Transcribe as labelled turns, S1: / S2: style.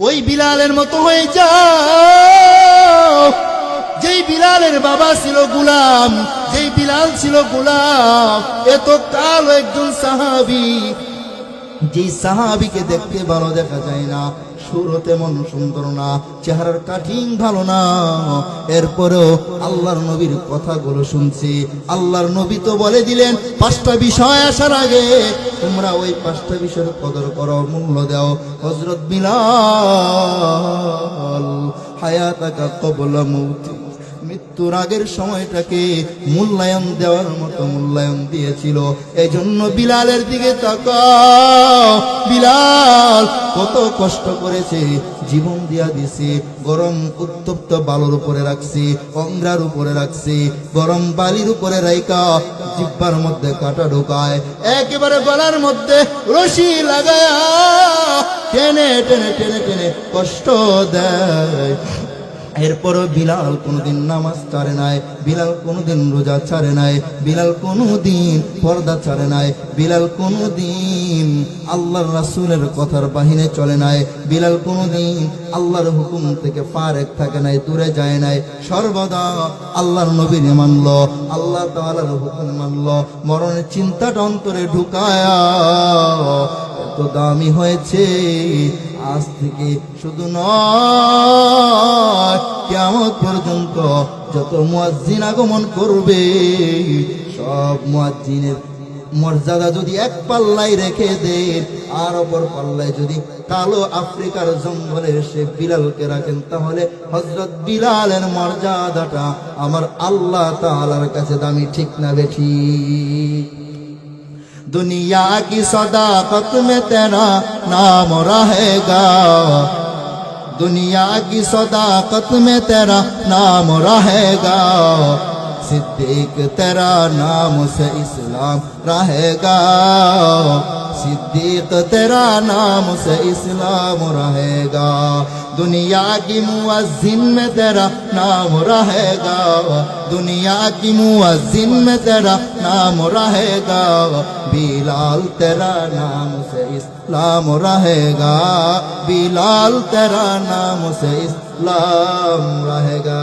S1: ওই বিলালের মতো হয়ে যাও যেই বিলালের বাবা ছিল গোলাম, যেই বিলাল ছিল গোলাম। এত কাল একজন সাহাবী, যেই সাহাবীকে দেখতে ভালো দেখা যায় না, সুরও তেমন সুন্দর না, চেহারার কাঠিং ভালো না, এরপরেও আল্লাহর নবীর কথাগুলো শুনছি। আল্লাহর নবী তো বলে দিলেন 5টা বিষয় আসার আগে তোমরা ওই 5টা বিষয়ের কদর করো, মূল্য দাও। হযরত বিলাল হায়াতাকা ক্বাবলা মাউতি, মৃত্যুর আগের সময়টাকে মূল্যায়ন দেওয়ার মতো মূল্যায়ন দিয়েছিল। এজন্য বিলালের দিকে তাকাও। বিলাল কত কষ্ট করেছে, জীবন দিয়া দিছে। গরম উত্তপ্ত বালুর উপরে রাখছি, অংরার উপরে রাখছি, গরম বালির উপরে রাইকা জিহ্বার মধ্যে কাঁটা ঢোকায়, একেবারে গলার মধ্যে রশি লাগায়া টেনে টেনে টেনে টেনে কষ্ট দেয়। এরপরও বিলাল কোনোদিন নামাজ ছাড়ে নাই, বিলাল কোনোদিন রোজা ছাড়ে নাই, বিলাল কোনোদিন পর্দা ছাড়ে নাই, বিলাল কোনোদিন আল্লাহর রাসূলের কথার বাহিরে চলে নাই, বিলাল কোনোদিন আল্লাহর হুকুম থেকে ফারেক থাকে নাই, দূরে যায় নাই। সর্বদা আল্লাহর নবীর মানল, আল্লাহ তাআলার হুকুম মানল। মরণের চিন্তাটা অন্তরে ঢুকায়া এত দামি হয়েছে, আজ থেকে শুধু নয় কিয়ামত পর্যন্ত যত মুয়াজ্জিন আগমন করবে, সব মুয়াজ্জিনের মর্যাদা যদি এক পাল্লায় রেখে দেন, আর অপর পাল্লায় যদি কালো আফ্রিকার জঙ্গলের সে বিলালকে রাখেন, তাহলে হযরত বিলালের মর্যাদাটা আমার আল্লাহ তাআলার কাছে দামি, ঠিক না বেঠিক? दुनिया की सदाकत में तेरा नाम रहेगा, दुनिया की सदाकत में तेरा नाम रहेगा, सिद्दीक तेरा नाम से इस्लाम रहेगा, सिद्दीक तेरा नाम से इस्लाम रहेगा, दुनिया की मुअज्जिन में तेरा नाम रहेगा, दुनिया की मुअज्जिन में तेरा नाम रहेगा, बिलाल तेरा नाम से इस्लाम रहेगा, बिलाल तेरा नाम से इस्लाम रहेगा।